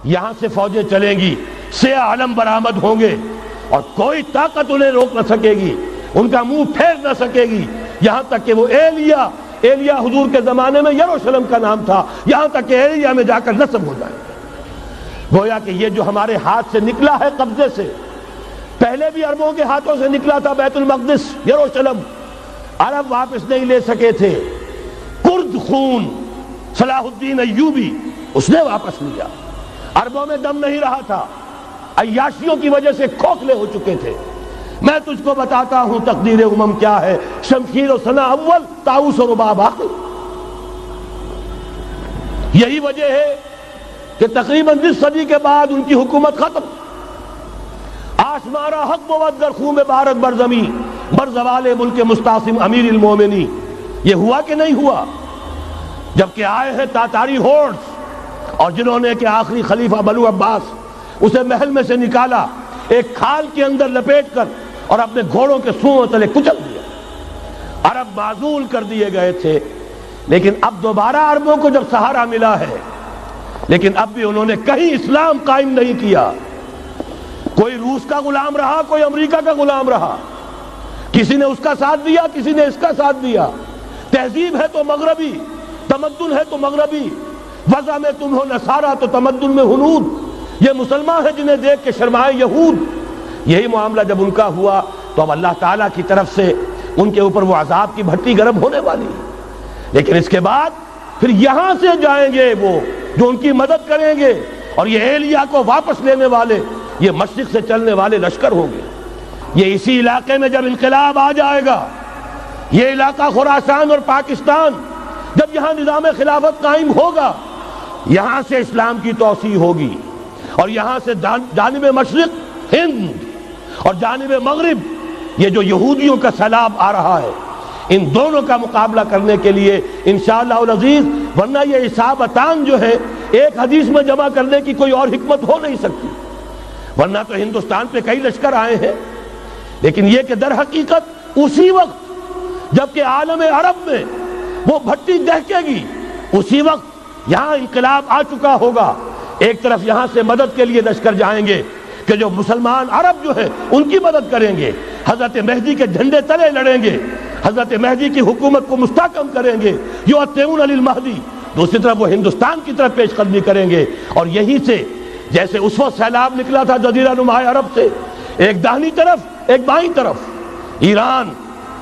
یہاں سے فوجیں چلیں گی، سیاہ علم برآمد ہوں گے اور کوئی طاقت انہیں روک نہ سکے گی، ان کا منہ پھیر نہ سکے گی، یہاں تک کہ وہ ایلیا حضور کے زمانے میں یروشلم کا نام تھا، یہاں تک کہ ایلیا میں جا کر نصب ہو جائے. گویا کہ یہ جو ہمارے ہاتھ سے نکلا ہے قبضے سے، پہلے بھی عربوں کے ہاتھوں سے نکلا تھا بیت المقدس، یروشلم، عرب واپس نہیں لے سکے تھے. کرد خون صلاح الدین ایوبی اس نے واپس لیا. عربوں میں دم نہیں رہا تھا، عیاشیوں کی وجہ سے کھوکھلے ہو چکے تھے. میں تجھ کو بتاتا ہوں تقدیر امم کیا ہے، شمشیر و ثنا اول، طاؤس و رباب آخر. یہی وجہ ہے کہ تقریباً 20 صدی کے بعد ان کی حکومت ختم. آشمارا حق بود در خون بارد بر زمین بر زوال ملک مستعصم امیر المومنی. یہ ہوا کہ نہیں ہوا؟ جبکہ آئے ہیں تاتاری ہورڈز، اور جنہوں نے کہ آخری خلیفہ بنو عباس اسے محل میں سے نکالا، ایک کھال کے اندر لپیٹ کر اور اپنے گھوڑوں کے سوؤں تلے کچل دیا. عرب معزول کر دیے گئے تھے، لیکن اب دوبارہ عربوں کو جب سہارا ملا ہے، لیکن اب بھی انہوں نے کہیں اسلام قائم نہیں کیا. کوئی روس کا غلام رہا، کوئی امریکہ کا غلام رہا، کسی نے اس کا ساتھ دیا، کسی نے اس کا ساتھ دیا. تہذیب ہے تو مغربی، تمدن ہے تو مغربی، وضع میں تم ہو نصارہ تو تمدن میں ہنود. یہ مسلمان ہیں جنہیں دیکھ کے شرمائے یہود. یہی معاملہ جب ان کا ہوا تو اب اللہ تعالیٰ کی طرف سے ان کے اوپر وہ عذاب کی بھٹی گرم ہونے والی ہے. لیکن اس کے بعد پھر یہاں سے جائیں گے وہ جو ان کی مدد کریں گے، اور یہ ایلیا کو واپس لینے والے یہ مشرق سے چلنے والے لشکر ہوں گے. یہ اسی علاقے میں جب انقلاب آ جائے گا، یہ علاقہ خراسان اور پاکستان، جب یہاں نظام خلافت قائم ہوگا، یہاں سے اسلام کی توسیع ہوگی، اور یہاں سے جانب مشرق ہند اور جانب مغرب یہ جو یہودیوں کا سیلاب آ رہا ہے، ان دونوں کا مقابلہ کرنے کے لیے انشاءاللہ العزیز، ورنہ یہ اصابتان جو ہے ایک حدیث میں جمع کرنے کی کوئی اور حکمت ہو نہیں سکتی. ورنہ تو ہندوستان پہ کئی لشکر آئے ہیں، لیکن یہ کہ در حقیقت اسی وقت جبکہ عالم عرب میں وہ بھٹی دہکے گی، اسی وقت یہاں انقلاب آ چکا ہوگا. ایک طرف یہاں سے مدد کے لیے لشکر جائیں گے کہ جو مسلمان عرب جو ہیں ان کی مدد کریں گے، حضرت مہدی کے جھنڈے تلے لڑیں گے، حضرت مہدی کی حکومت کو مستحکم کریں گے، یؤتون للمہدی. دوسری طرف وہ ہندوستان کی طرف پیش قدمی کریں گے. اور یہیں سے جیسے اس وقت سیلاب نکلا تھا جزیرہ نما عرب سے، ایک داہنی طرف ایک بائیں طرف، ایران،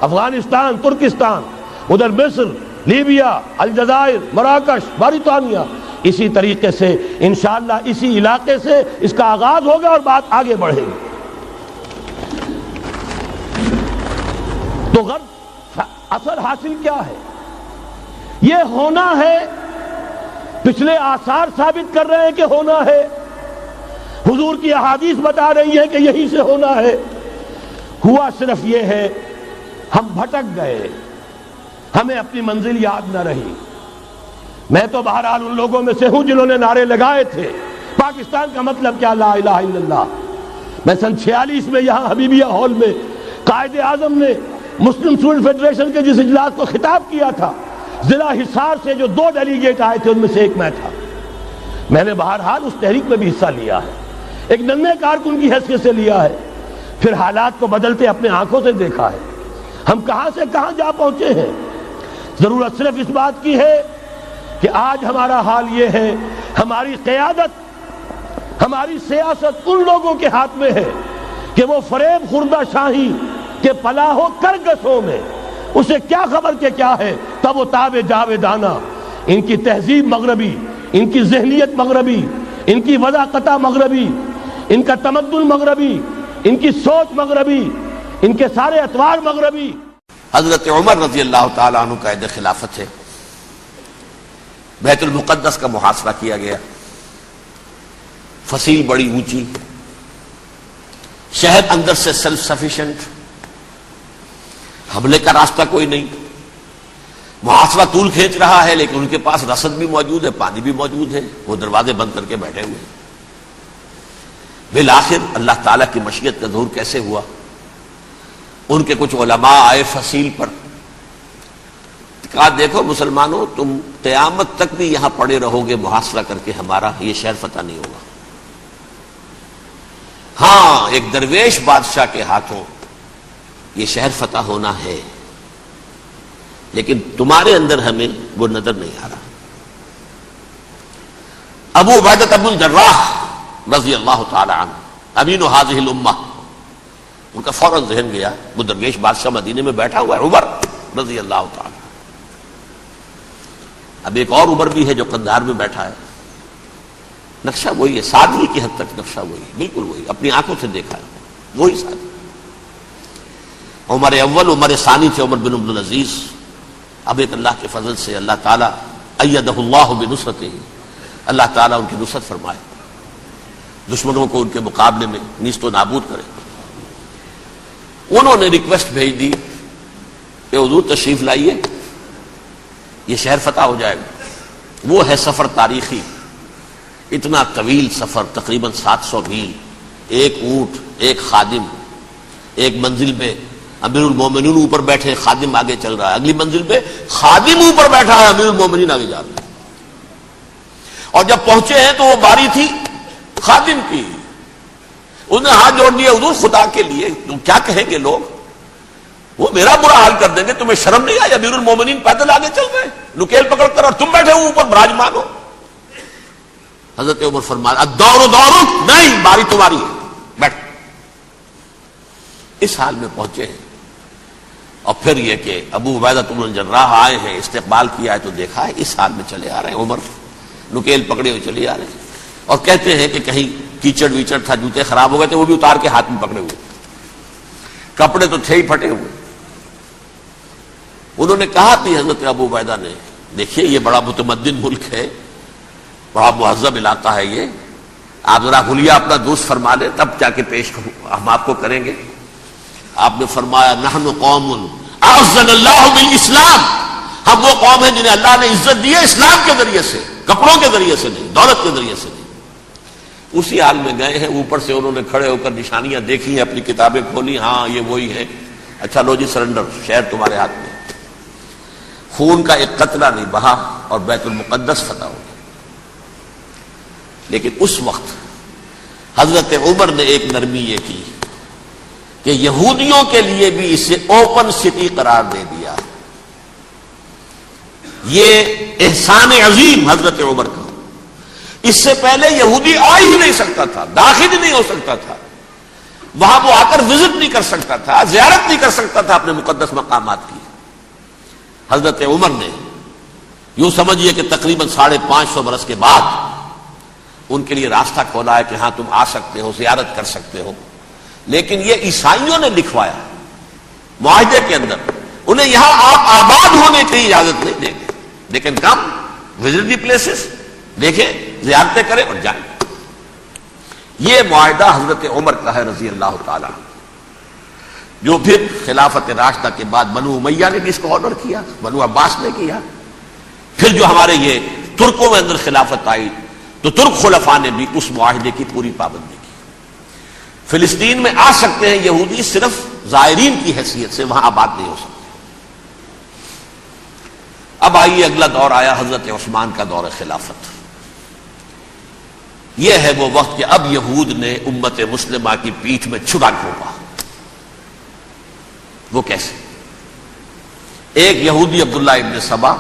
افغانستان، ترکستان، ادھر مصر، لیبیا، الجزائر، مراکش، موریطانیہ، اسی طریقے سے انشاءاللہ اسی علاقے سے اس کا آغاز ہوگا اور بات آگے بڑھے گی. تو غرض اثر حاصل کیا ہے؟ یہ ہونا ہے، پچھلے آثار ثابت کر رہے ہیں کہ ہونا ہے، حضور کی احادیث بتا رہی ہے کہ یہی سے ہونا ہے. ہوا صرف یہ ہے ہم بھٹک گئے، ہمیں اپنی منزل یاد نہ رہی. میں تو بہرحال ان لوگوں میں سے ہوں جنہوں نے نعرے لگائے تھے پاکستان کا مطلب کیا، لا الہ الا اللہ. میں سن 46 میں یہاں حبیبیہ ہال میں قائد اعظم نے مسلم اسٹوڈنٹ فیڈریشن کے جس اجلاس کو خطاب کیا تھا، ضلع حصار سے جو 2 ڈیلیگیٹ آئے تھے ان میں سے ایک میں تھا. میں نے بہرحال اس تحریک میں بھی حصہ لیا ہے، ایک ننھے کارکن کی حیثیت سے لیا ہے، پھر حالات کو بدلتے اپنے آنکھوں سے دیکھا ہے. ہم کہاں سے کہاں جا پہنچے ہیں. ضرورت صرف اس بات کی ہے کہ آج ہمارا حال یہ ہے، ہماری قیادت، ہماری سیاست ان لوگوں کے ہاتھ میں ہے کہ وہ فریب خوردہ شاہی کے پلاح و کرگسوں میں اسے کیا خبر کہ کیا ہے، تب وہ تاب جاویدانہ. ان کی تہذیب مغربی، ان کی ذہنیت مغربی، ان کی وضاقتہ مغربی، ان کا تمدن مغربی، ان کی سوچ مغربی، ان کے سارے اطوار مغربی. حضرت عمر رضی اللہ تعالیٰ عنہ قائد خلافت ہے، بیت المقدس کا محاصرہ کیا گیا، فصیل بڑی اونچی، شہر اندر سے سیلف سفیشینٹ، حملے کا راستہ کوئی نہیں، محاصرہ طول کھینچ رہا ہے، لیکن ان کے پاس رسد بھی موجود ہے، پانی بھی موجود ہے، وہ دروازے بند کر کے بیٹھے ہوئے ہیں. بالآخر اللہ تعالیٰ کی مشیت کا ظہور کیسے ہوا؟ ان کے کچھ علماء آئے فصیل پر، کہا دیکھو مسلمانوں، تم قیامت تک بھی یہاں پڑے رہو گے محاصرہ کر کے، ہمارا یہ شہر فتح نہیں ہوگا. ہاں ایک درویش بادشاہ کے ہاتھوں یہ شہر فتح ہونا ہے، لیکن تمہارے اندر ہمیں وہ نظر نہیں آ رہا۔ ابو عبیدہ بن الجراح رضی اللہ تعالی عنہ امین هذه الامہ، ان کا فوراً ذہن گیا وہ درویش بادشاہ مدینے میں بیٹھا ہوا ہے عمر رضی اللہ تعالی۔ اب ایک اور عمر بھی ہے جو قندھار میں بیٹھا ہے، نقشہ وہی ہے، سادگی کی حد تک نقشہ وہی ہے، بالکل وہی، اپنی آنکھوں سے دیکھا ہے وہی سادگی۔ عمر اول عمر ثانی تھے عمر بن عبدالعزیز۔ اب ایک اللہ کے فضل سے اللہ تعالیٰ ایدہ اللہ بنصرتہ، اللہ تعالیٰ ان کی نصرت فرمائے، دشمنوں کو ان کے مقابلے میں نیست و نابود کرے۔ انہوں نے ریکویسٹ بھیج دی کہ حضور تشریف لائیے، یہ شہر فتح ہو جائے گا۔ وہ ہے سفر تاریخی، اتنا طویل سفر، تقریباً 700 میل، ایک اونٹ، ایک خادم، ایک منزل پہ امیر المومنین اوپر بیٹھے، خادم آگے چل رہا ہے، اگلی منزل پہ خادم اوپر بیٹھا ہے، امیر المومنین آگے جا رہے ہیں۔ اور جب پہنچے ہیں تو وہ باری تھی خادم کی، انہوں نے ہاتھ جوڑ دیا، حضور خدا کے لیے تم کیا کہیں گے لوگ، وہ میرا برا حال کر دیں گے، تمہیں شرم نہیں آئی؟ امیر المومنین پیدل آگے چل رہے ہیں نکیل پکڑ کر، اور تم بیٹھے ہو اوپر براجمان ہو۔ حضرت عمر فرمایا الدور دورک، نہیں باری تمہاری ہے، بیٹھ۔ اس حال میں پہنچے ہیں، اور پھر یہ کہ ابو عبیدہ بن الجراح آئے ہیں، استقبال کیا ہے تو دیکھا ہے اس حال میں چلے آ رہے ہیں عمر، نکیل پکڑے ہوئے چلے آ رہے ہیں، اور کہتے ہیں کہ کہیں کیچڑ ویچڑ تھا، جوتے خراب ہو گئے تھے، وہ بھی اتار کے ہاتھ میں پکڑے ہوئے، کپڑے تو تھے ہی پھٹے ہوئے۔ انہوں نے کہا کہ حضرت ابو عبیدہ نے، دیکھیے یہ بڑا متمدن ملک ہے، بڑا مہذب علاقہ ہے یہ، آپ ذرا حلیہ اپنا دوست فرما لیں تب جا کے پیش ہم آپ کو کریں گے۔ آپ نے فرمایا نحن قوم اعزنا اللہ بالاسلام، ہم وہ قوم ہیں جنہیں اللہ نے عزت دی ہے اسلام کے ذریعے سے، کپڑوں کے ذریعے سے نہیں، دولت کے ذریعے سے نہیں۔ اسی حال میں گئے ہیں، اوپر سے انہوں نے کھڑے ہو کر نشانیاں دیکھی ہیں، اپنی کتابیں کھولی، ہاں یہ وہی ہے، اچھا لو جی سرنڈر، شہر تمہارے ہاتھ میں۔ خون کا ایک قطرہ نہیں بہا اور بیت المقدس فتح ہو گیا۔ لیکن اس وقت حضرت عمر نے ایک نرمی یہ کی کہ یہودیوں کے لیے بھی اسے اوپن سٹی قرار دے دیا۔ یہ احسان عظیم حضرت عمر کا، اس سے پہلے یہودی آ ہی نہیں سکتا تھا، داخل ہی نہیں ہو سکتا تھا، وہاں وہ آ کر وزٹ نہیں کر سکتا تھا، زیارت نہیں کر سکتا تھا اپنے مقدس مقامات کی۔ حضرت عمر نے یوں سمجھیے کہ تقریباً 550 برس کے بعد ان کے لیے راستہ کھولا ہے کہ ہاں تم آ سکتے ہو، زیارت کر سکتے ہو۔ لیکن یہ عیسائیوں نے لکھوایا معاہدے کے اندر، انہیں یہاں آپ آباد ہونے کی اجازت نہیں دیں گے، لیکن کم وزٹ دی پلیسز، دیکھیں زیارتیں کریں اور جائیں۔ یہ معاہدہ حضرت عمر کا ہے رضی اللہ تعالی، جو پھر خلافت راشدہ کے بعد بنو امیہ نے بھی اس کو آنر کیا، بنو عباس نے کیا، پھر جو ہمارے یہ ترکوں میں اندر خلافت آئی تو ترک خلفاء نے بھی اس معاہدے کی پوری پابندی کی۔ فلسطین میں آ سکتے ہیں یہودی صرف زائرین کی حیثیت سے، وہاں آباد نہیں ہو سکتے۔ اب آئیے اگلا دور آیا حضرت عثمان کا دور خلافت۔ یہ ہے وہ وقت کہ اب یہود نے امت مسلمہ کی پیٹھ میں چھرا گھونپا۔ وہ کیسے؟ ایک یہودی عبداللہ ابن سبا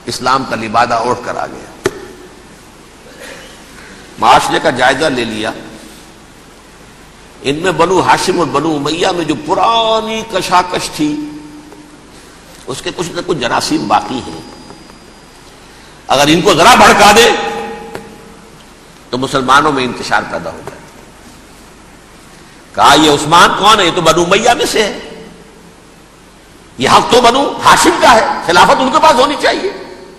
اسلام کا لبادہ اوڑھ کر آ گیا، معاشرے کا جائزہ لے لیا، ان میں بنو ہاشم اور بنو امیہ میں جو پرانی کشاکش تھی اس کے کچھ نہ کچھ جراثیم باقی ہیں، اگر ان کو ذرا بھڑکا دے تو مسلمانوں میں انتشار پیدا ہو جائے۔ کہا یہ عثمان کون ہے؟ یہ تو بنو امیہ میں سے ہے، یہ حق تو بنو ہاشم کا ہے، خلافت ان کے پاس ہونی چاہیے،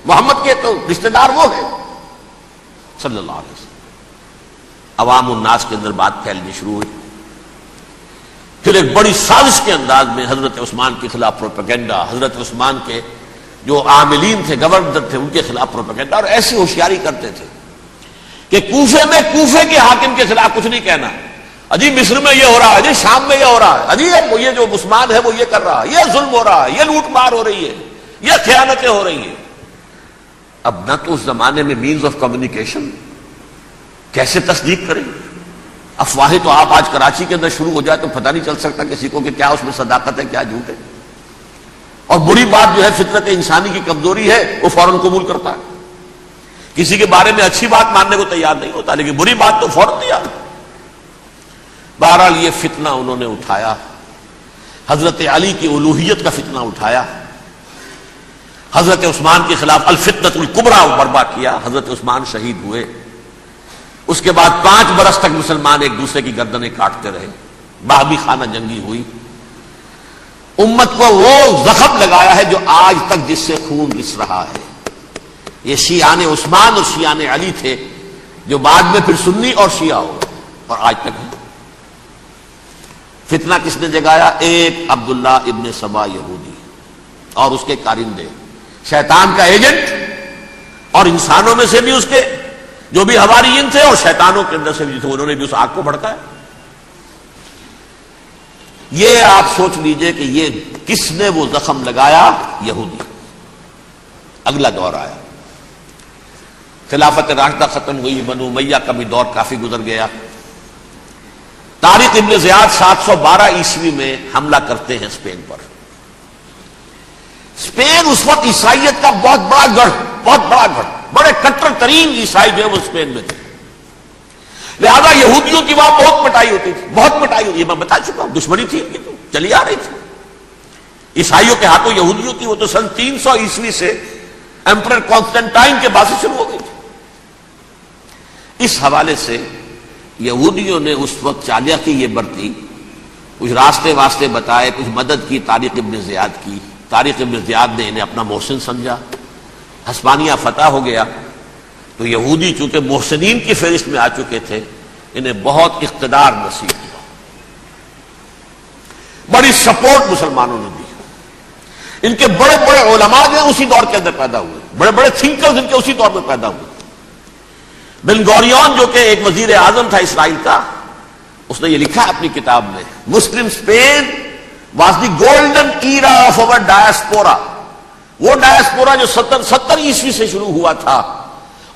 محمد کے تو رشتہ دار وہ ہے صلی اللہ علیہ وسلم۔ عوام الناس کے اندر بات پھیلنی شروع ہوئی، پھر ایک بڑی سازش کے انداز میں حضرت عثمان کے خلاف پروپیگنڈا، حضرت عثمان کے جو عاملین تھے، گورنر تھے، ان کے خلاف پروپیگنڈا، اور ایسی ہوشیاری کرتے تھے کہ کوفے میں کوفے کے حاکم کے خلاف کچھ نہیں کہنا، اجی مصر میں یہ ہو رہا ہے، اجی شام میں یہ ہو رہا ہے، اجی یہ جو عثمان ہے وہ یہ کر رہا ہے، یہ ظلم ہو رہا ہے، یہ لوٹ مار ہو رہی ہے، یہ خیانتیں ہو رہی ہیں۔ اب نہ تو اس زمانے میں مینز آف کمیونیکیشن، کیسے تصدیق کریں؟ افواہیں تو آپ آج کراچی کے اندر شروع ہو جائے تو پتہ نہیں چل سکتا کسی کو کہ کیا اس میں صداقت ہے کیا جھوٹ ہے. اور بری بات جو ہے فطرت انسانی کی کمزوری ہے وہ فوراً قبول کرتا ہے. کسی کے بارے میں اچھی بات ماننے کو تیار نہیں ہوتا لیکن بری بات تو فوراً تیار. بہرحال یہ فتنہ انہوں نے اٹھایا, حضرت علی کی الوہیت کا فتنہ اٹھایا, حضرت عثمان کے خلاف الفتنۃ الکبریٰ برپا کیا, حضرت عثمان شہید ہوئے. اس کے بعد 5 برس تک مسلمان ایک دوسرے کی گردنیں کاٹتے رہے, باہمی خانہ جنگی ہوئی. امت کو وہ زخم لگایا ہے جو آج تک جس سے خون رس رہا ہے. یہ شیعان عثمان اور شیعان علی تھے جو بعد میں پھر سنی اور شیعہ ہو اور آج تک ہے. فتنہ کس نے جگایا؟ ایک عبداللہ ابن سبا یہودی اور اس کے کارندے, شیطان کا ایجنٹ, اور انسانوں میں سے بھی اس کے جو بھی حواریین تھے اور شیطانوں کے اندر سے بھی تھے, انہوں نے بھی اس آگ کو بھڑکایا. یہ آپ سوچ لیجئے کہ یہ کس نے وہ زخم لگایا؟ یہودی. اگلا دور آیا, خلافت راشدہ ختم ہوئی, بنو امیہ کا بھی دور کافی گزر گیا. طارق ابن زیاد 712 عیسوی میں حملہ کرتے ہیں اسپین پر. اسپین اس وقت عیسائیت کا بہت بڑا گڑھ, بڑے کٹر ترین عیسائی جو ہے وہ اسپین میں تھے. لہذا یہودیوں کی وہاں بہت پٹائی ہوتی تھی, بہت پٹائی ہوتی. یہ میں بتا چکا ہوں, دشمنی تھی ان کی تو چلی آ رہی تھی. عیسائیوں کے ہاتھوں یہودیوں کی وہ تو سن 300 عیسوی سے ایمپرر کانسٹنٹائن کے بعد سے شروع ہو گئی تھی. اس حوالے سے یہودیوں نے اس وقت چالاکی یہ برتی, کچھ راستے واسطے بتائے, کچھ مدد کی طارق ابن زیاد کی. طارق ابن زیاد نے انہیں اپنا محسن سمجھا, ہسپانیہ فتح ہو گیا تو یہودی چونکہ محسنین کی فہرست میں آ چکے تھے, انہیں بہت اقتدار نصیب ہوا, بڑی سپورٹ مسلمانوں نے دی. ان کے بڑے بڑے علماء جو اسی دور کے اندر پیدا ہوئے, بڑے بڑے تھنکرز ان کے اسی دور میں پیدا ہوئے. بن گوریون جو کہ ایک وزیر اعظم تھا اسرائیل کا, اس نے یہ لکھا اپنی کتاب میں, Muslim Spain was the golden era of our diaspora. وہ ڈائسپورا جو 70 عیسوی سے شروع ہوا تھا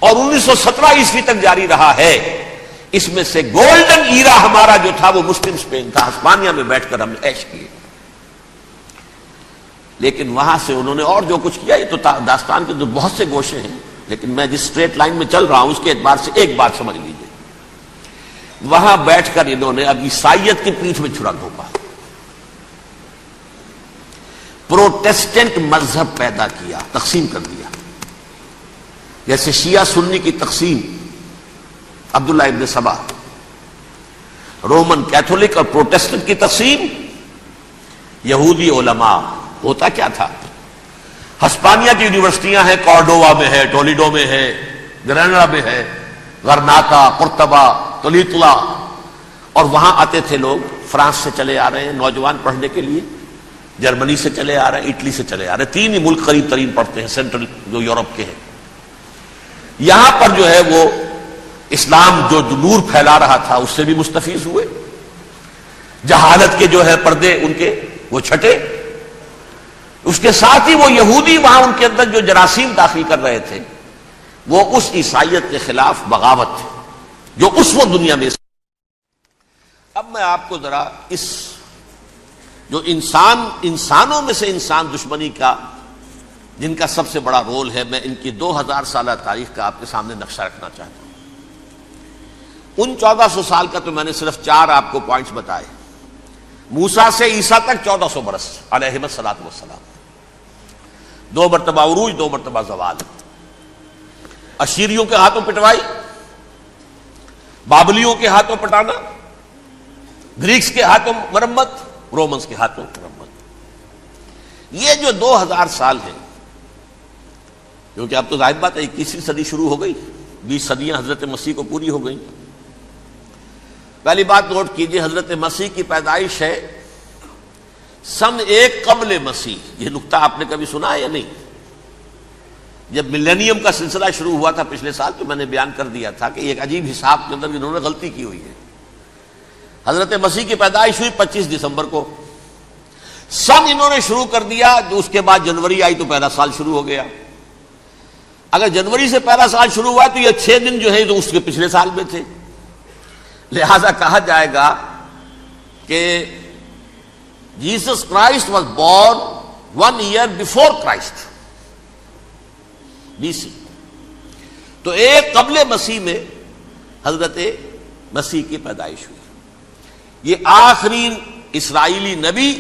اور 1917 عیسوی تک جاری رہا ہے, اس میں سے گولڈن ایرا ہمارا جو تھا وہ مسلم اسپین تھا. ہسپانیہ میں بیٹھ کر ہم نے عیش کیے. لیکن وہاں سے انہوں نے اور جو کچھ کیا, یہ تو داستان کے تو بہت سے گوشے ہیں, لیکن میں جس اسٹریٹ لائن میں چل رہا ہوں اس کے اعتبار سے ایک بات سمجھ لیجیے. وہاں بیٹھ کر انہوں نے اب عیسائیت کی پیٹھ میں چھڑا گھونپا, پروٹیسٹنٹ مذہب پیدا کیا, تقسیم کر دیا. جیسے شیعہ سنی کی تقسیم, عبداللہ ابن سبا, رومن کیتھولک اور پروٹیسٹنٹ کی تقسیم, یہودی علماء. ہوتا کیا تھا؟ ہسپانیہ کی یونیورسٹیاں ہیں, کارڈووا میں ہے, ٹولیڈو میں ہے, گریناڈا میں ہے, غرناطہ, قرطبہ, تولیتلا, اور وہاں آتے تھے لوگ. فرانس سے چلے آ رہے ہیں نوجوان پڑھنے کے لیے, جرمنی سے چلے آ رہے ہیں, اٹلی سے چلے آ رہے ہیں. 3 ہی ملک قریب ترین پڑھتے ہیں سینٹرل جو یورپ کے ہیں. یہاں پر جو ہے وہ اسلام جو نور پھیلا رہا تھا اس سے بھی مستفیض ہوئے. جہالت کے جو ہے پردے ان کے وہ چھٹے. اس کے ساتھ ہی وہ یہودی وہاں ان کے اندر جو جراثیم داخل کر رہے تھے وہ اس عیسائیت کے خلاف بغاوت تھی جو اس وقت دنیا میں. اب میں آپ کو ذرا اس جو انسانوں میں سے انسان دشمنی کا جن کا سب سے بڑا رول ہے, میں ان کی 2000 سالہ تاریخ کا آپ کے سامنے نقشہ رکھنا چاہتا ہوں. ان 1400 سال کا تو میں نے صرف 4 آپ کو پوائنٹس بتائے. موسیٰ سے عیسیٰ تک 1400 برس علیہ الصلوۃ والسلام. 2 مرتبہ عروج, 2 مرتبہ زوال. اشیریوں کے ہاتھوں پٹوائی, بابلیوں کے ہاتھوں پٹانا, گریکس کے ہاتھوں مرمت, رومنس کے ہاتھوں مرمت. یہ جو 2000 سال ہیں, کیونکہ اب تو ظاہر بات ہے 21ویں صدی شروع ہو گئی, 20 صدیاں حضرت مسیح کو پوری ہو گئی. پہلی بات نوٹ کیجئے, حضرت مسیح کی پیدائش ہے سن 1 قبل مسیح. یہ نقطہ آپ نے کبھی سنا ہے یا نہیں؟ جب ملینیم کا سلسلہ شروع ہوا تھا پچھلے سال تو میں نے بیان کر دیا تھا کہ ایک عجیب حساب کے اندر انہوں نے غلطی کی ہوئی ہے. حضرت مسیح کی پیدائش ہوئی 25 دسمبر کو. سن انہوں نے شروع کر دیا, جو اس کے بعد جنوری آئی تو پہلا سال شروع ہو گیا. اگر جنوری سے پہلا سال شروع ہوا تو یہ 6 دن جو ہے تو اس کے پچھلے سال میں تھے. لہذا کہا جائے گا کہ Jesus Christ was born 1 year before Christ BC. تو ایک قبل مسیح میں حضرت مسیح کی پیدائش ہوئی. یہ آخری اسرائیلی نبی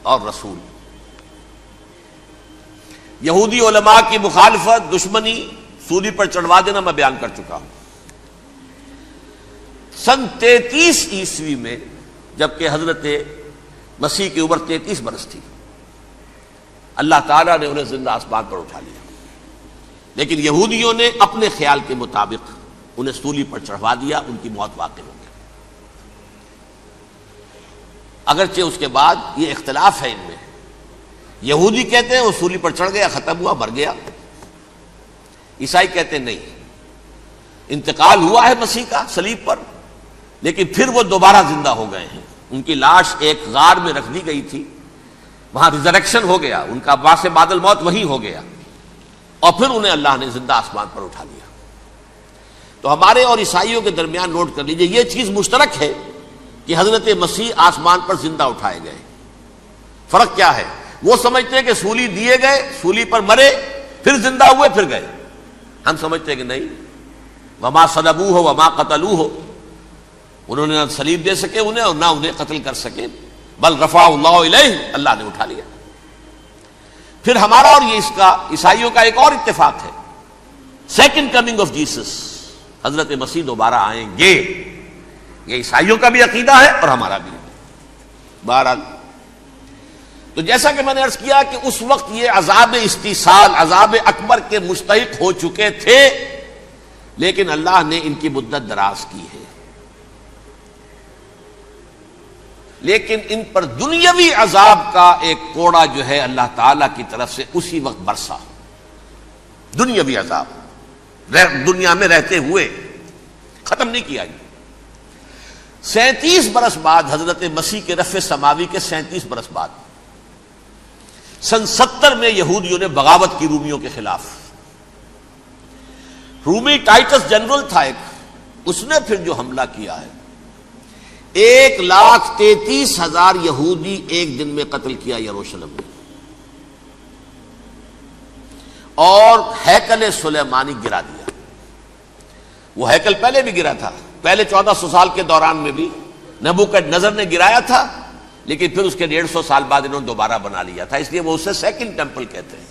اور رسول. یہودی علماء کی مخالفت، دشمنی، سولی پر چڑھوا دینا میں بیان کر چکا ہوں. سن 33 عیسوی میں جبکہ حضرت مسیح کی عمر 33 برس تھی، اللہ تعالیٰ نے انہیں زندہ آسمان پر اٹھا لیا. لیکن یہودیوں نے اپنے خیال کے مطابق انہیں سولی پر چڑھوا دیا، ان کی موت واقع ہو گئی. اگرچہ اس کے بعد یہ اختلاف ہے ان میں. یہودی کہتے ہیں وہ سولی پر چڑھ گیا، ختم ہوا، مر گیا. عیسائی کہتے ہیں نہیں، انتقال ہوا ہے مسیح کا صلیب پر، لیکن پھر وہ دوبارہ زندہ ہو گئے ہیں. ان کی لاش ایک غار میں رکھ دی گئی تھی، وہاں ریزریکشن ہو گیا، ان کا باعث بعد الموت وہی ہو گیا، اور پھر انہیں اللہ نے زندہ آسمان پر اٹھا لیا. تو ہمارے اور عیسائیوں کے درمیان نوٹ کر لیجئے، یہ چیز مشترک ہے کہ حضرت مسیح آسمان پر زندہ اٹھائے گئے. فرق کیا ہے؟ وہ سمجھتے ہیں کہ سولی دیے گئے، سولی پر مرے، پھر زندہ ہوئے، پھر گئے. ہم سمجھتے ہیں کہ نہیں، وما صلبوہ وما قتلوہ، انہوں نے نہ صلیب دے سکے انہیں اور نہ انہیں قتل کر سکے، بل رفعہ اللہ الیہ، اللہ نے اٹھا لیا. پھر ہمارا اور یہ اس کا عیسائیوں کا ایک اور اتفاق ہے، سیکنڈ کمنگ آف جیسس، حضرت مسیح دوبارہ آئیں گے. یہ عیسائیوں کا بھی عقیدہ ہے اور ہمارا بھی. بہرحال تو جیسا کہ میں نے عرض کیا کہ اس وقت یہ عذاب استیصال، عذاب اکبر کے مستحق ہو چکے تھے، لیکن اللہ نے ان کی مدت دراز کی ہے. لیکن ان پر دنیاوی عذاب کا ایک کوڑا جو ہے اللہ تعالی کی طرف سے اسی وقت برسا. دنیاوی عذاب دنیا میں رہتے ہوئے ختم نہیں کیا. 37 برس بعد حضرت مسیح کے رفع سماوی کے 37 برس بعد سن 70 میں یہودیوں نے بغاوت کی رومیوں کے خلاف. رومی ٹائٹس جنرل تھا ایک، اس نے پھر جو حملہ کیا ہے، 1,33,000 یہودی ایک دن میں قتل کیا یروشلم میں، اور ہیکل سلیمانی گرا دیا. وہ ہیکل پہلے بھی گرا تھا، پہلے 1400 سال کے دوران میں بھی نبوکڈنیزر نے گرایا تھا، لیکن پھر اس کے 150 سال بعد انہوں نے دوبارہ بنا لیا تھا، اس لیے وہ اسے سیکنڈ ٹیمپل کہتے ہیں.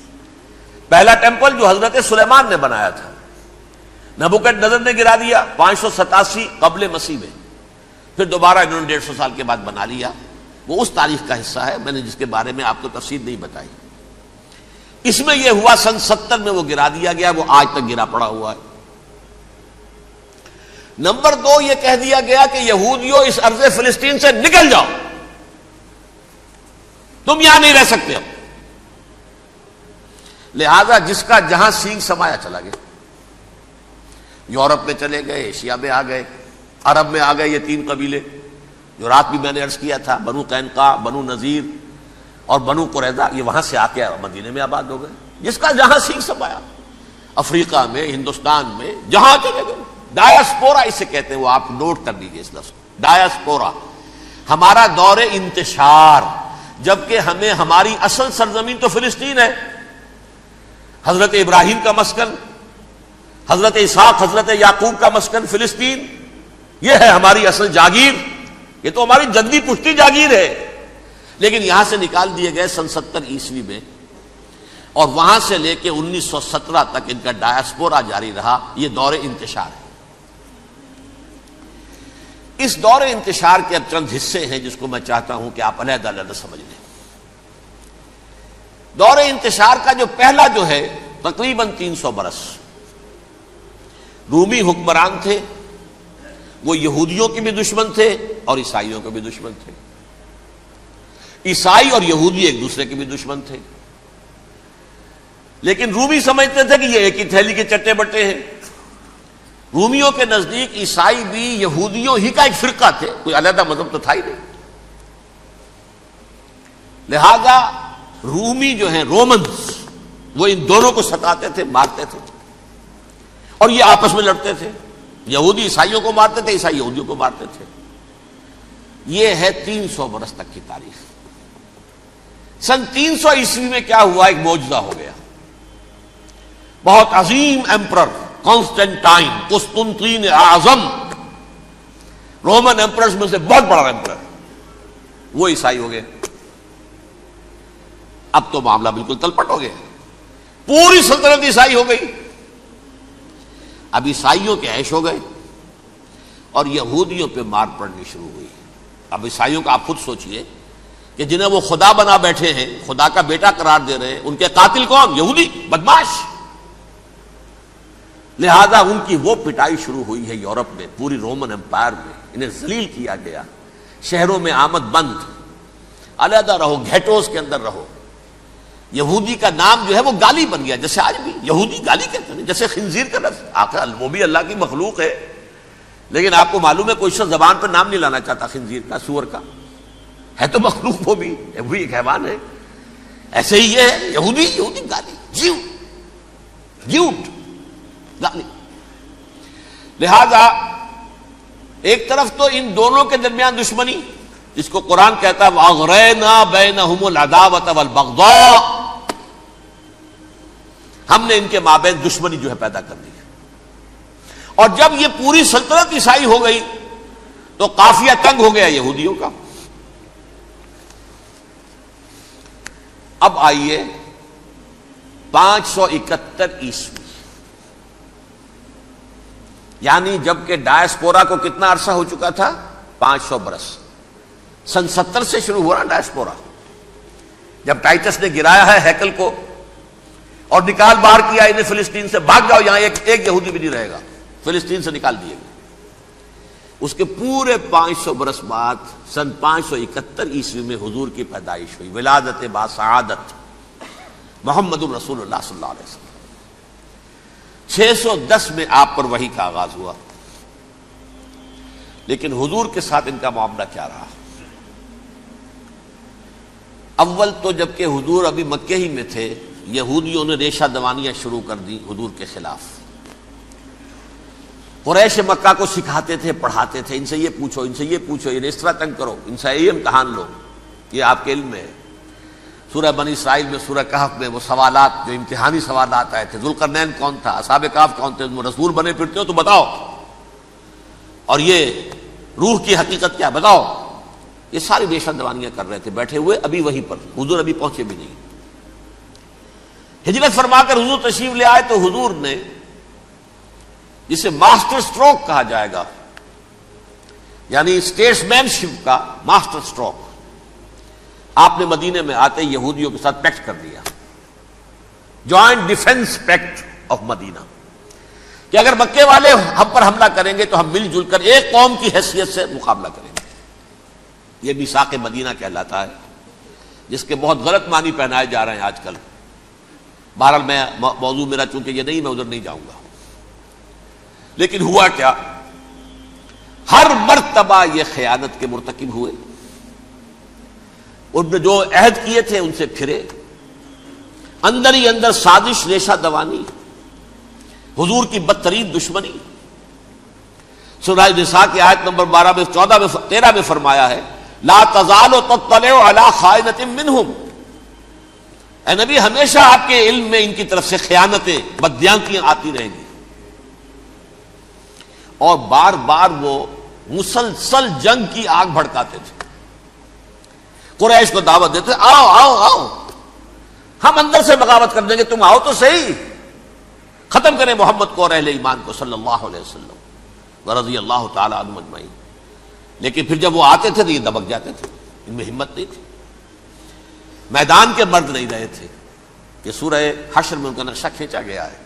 پہلا ٹیمپل جو حضرت سلیمان نے بنایا تھا، نبوکڈنیزر نے گرا دیا 587 قبل مسیح میں، پھر دوبارہ انہوں نے 150 سال کے بعد بنا لیا. وہ اس تاریخ کا حصہ ہے، میں نے جس کے بارے میں آپ کو تفصیل نہیں بتائی. اس میں یہ ہوا سن 70 میں وہ گرا دیا گیا، وہ آج تک گرا پڑا ہوا ہے. نمبر 2، یہ کہہ دیا گیا کہ یہودیوں اس ارض فلسطین سے نکل جاؤ، تم یہاں نہیں رہ سکتے ہو. لہذا جس کا جہاں سینگ سمایا چلا گیا. یورپ میں چلے گئے، ایشیا میں آ گئے، عرب میں آ گئے. یہ 3 قبیلے جو رات بھی میں نے عرض کیا تھا، بنو قینقاع، بنو نذیر اور بنو قریظہ، یہ وہاں سے آ کے مدینے میں آباد ہو گئے. جس کا جہاں سینگ سمایا، افریقہ میں، ہندوستان میں، جہاں چلے گئے. ڈایاسپورا اسے کہتے ہیں، وہ آپ نوٹ کر لیجیے اس لفظ ڈایاسپورا. ہمارا دور انتشار، جبکہ ہمیں ہماری اصل سرزمین تو فلسطین ہے، حضرت ابراہیم کا مسکن، حضرت اسحاق، حضرت یعقوب کا مسکن فلسطین، یہ ہے ہماری اصل جاگیر، یہ تو ہماری جدی پشتی جاگیر ہے. لیکن یہاں سے نکال دیے گئے سن 70 عیسوی میں، اور وہاں سے لے کے 1917 تک ان کا ڈایاسپورا جاری رہا. یہ دور انتشار ہے. اس دور انتشار کے اب چند حصے ہیں جس کو میں چاہتا ہوں کہ آپ علیحدہ علیحدہ سمجھ لیں. دور انتشار کا جو پہلا جو ہے تقریباً 300 برس رومی حکمران تھے. وہ یہودیوں کے بھی دشمن تھے اور عیسائیوں کے بھی دشمن تھے. عیسائی اور یہودی ایک دوسرے کے بھی دشمن تھے، لیکن رومی سمجھتے تھے کہ یہ ایک ہی تھیلی کے چٹے بٹے ہیں. رومیوں کے نزدیک عیسائی بھی یہودیوں ہی کا ایک فرقہ تھے، کوئی علیحدہ مذہب تو تھا ہی نہیں. لہذا رومی جو ہیں رومنز، وہ ان دونوں کو ستاتے تھے، مارتے تھے، اور یہ آپس میں لڑتے تھے. یہودی عیسائیوں کو مارتے تھے، عیسائی یہودیوں کو مارتے تھے. یہ ہے 300 برس تک کی تاریخ. سن 300 عیسوی میں کیا ہوا؟ ایک معجزہ ہو گیا. بہت عظیم ایمپرر کانسٹینٹائن، قسطنطین اعظم، رومن ایمپررز میں سے بہت بڑا ایمپرر، وہ عیسائی ہو گئے. اب تو معاملہ بالکل تلپٹ ہو گیا، پوری سلطنت عیسائی ہو گئی. اب عیسائیوں کے عیش ہو گئے اور یہودیوں پہ مار پڑنی شروع ہوئی. اب عیسائیوں کا آپ خود سوچئے کہ جنہیں وہ خدا بنا بیٹھے ہیں، خدا کا بیٹا قرار دے رہے ہیں، ان کے قاتل کون؟ یہودی بدماش. لہذا ان کی وہ پٹائی شروع ہوئی ہے یورپ میں، پوری رومن امپائر میں. انہیں ذلیل کیا گیا، شہروں میں آمد بند، علیحدہ رہو، گھیٹوز کے اندر رہو. یہودی کا نام جو ہے وہ گالی بن گیا، جیسے آج بھی یہودی گالی کہتے ہیں، جیسے خنزیر کا لفظ. آخر وہ بھی اللہ کی مخلوق ہے، لیکن آپ کو معلوم ہے کوئی شخص زبان پہ نام نہیں لانا چاہتا خنزیر کا، سور کا. ہے تو مخلوق، وہ بھی ایک حیوان ہے. ایسے ہی یہ ہے یہودی گالی، جیوٹ گالی. لہذا ایک طرف تو ان دونوں کے درمیان دشمنی، جس کو قرآن کہتا ہے وَأَغْرَيْنَا بَيْنَهُمُ الْعَدَاوَةَ وَالْبَغْضَاءَ، ہم نے ان کے مابین دشمنی جو ہے پیدا کر دی. اور جب یہ پوری سلطنت عیسائی ہو گئی تو قافیہ تنگ ہو گیا یہودیوں کا. اب آئیے 571 عیسوی، یعنی جب کہ ڈائسپورا کو کتنا عرصہ ہو چکا تھا؟ 500 برس. سن 70 سے شروع ہوا ڈائسپورا، جب ٹائٹس نے گرایا ہے ہیکل کو اور نکال باہر کیا انہیں فلسطین سے. بھاگ جاؤ، یہاں ایک یہودی بھی نہیں رہے گا. فلسطین سے نکال دیے گئے. اس کے پورے 500 برس بعد سن 571 عیسوی میں حضور کی پیدائش ہوئی، ولادت باسعادت محمد رسول اللہ صلی اللہ علیہ وسلم. 610 میں آپ پر وحی کا آغاز ہوا. لیکن حضور کے ساتھ ان کا معاملہ کیا رہا؟ اول تو جب کہ حضور ابھی مکے ہی میں تھے، یہودیوں نے ریشہ دوانیاں شروع کر دی حضور کے خلاف. قریش مکہ کو سکھاتے تھے، پڑھاتے تھے، ان سے یہ پوچھو، ان سے یہ پوچھو، انہیں اس طرح تنگ کرو، ان سے یہ امتحان لو. یہ آپ کے علم میں ہے. سورہ بنی اسرائیل میں، سورہ کہف میں وہ سوالات جو امتحانی سوالات آئے تھے، ذوالقرنین کون تھا، اصحاب کہف کون تھے، تم رسول بنے پھرتے ہو تو بتاؤ، اور یہ روح کی حقیقت کیا بتاؤ. یہ ساری ریشہ دوانیاں کر رہے تھے بیٹھے ہوئے ابھی وہیں پر. حضور ابھی پہنچے بھی نہیں. ہجرت فرما کر حضور تشریف لے آئے تو حضور نے، جسے ماسٹر سٹروک کہا جائے گا، یعنی اسٹیٹس مین شپ کا ماسٹر سٹروک، آپ نے مدینے میں آتے یہودیوں کے ساتھ پیکٹ کر دیا، جوائنٹ ڈیفنس پیکٹ آف مدینہ، کہ اگر مکے والے ہم پر حملہ کریں گے تو ہم مل جل کر ایک قوم کی حیثیت سے مقابلہ کریں گے. یہ میثاق مدینہ کہلاتا ہے، جس کے بہت غلط معنی پہنائے جا رہے ہیں آج کل. بہرحال میں موضوع میرا چونکہ یہ نہیں، میں ادھر نہیں جاؤں گا. لیکن ہوا کیا؟ ہر مرتبہ یہ خیانت کے مرتکب ہوئے. ان نے جو عہد کیے تھے ان سے پھرے. اندر ہی اندر سازش، ریشہ دوانی، حضور کی بدترین دشمنی. سورہ نساء کی آیت نمبر 12 میں 14 میں 13 میں فرمایا ہے لا تزال تطلع علی خائنۃ منہم. اے نبی، ہمیشہ آپ کے علم میں ان کی طرف سے خیانتیں، بددیانتیاں آتی رہیں گی. اور بار بار وہ مسلسل جنگ کی آگ بھڑکاتے تھے. قریش کو دعوت دیتے، آؤ آؤ آؤ، ہم اندر سے بغاوت کر دیں گے، تم آؤ تو صحیح، ختم کریں محمد کو اور اہل ایمان کو صلی اللہ علیہ وسلم ورضی اللہ تعالی عنہم اجمعین. لیکن پھر جب وہ آتے تھے تو یہ دبک جاتے تھے، ان میں ہمت نہیں تھی. میدان کے مرد نہیں رہے تھے کہ سورہ حشر میں ان کا نقشہ کھینچا گیا ہے.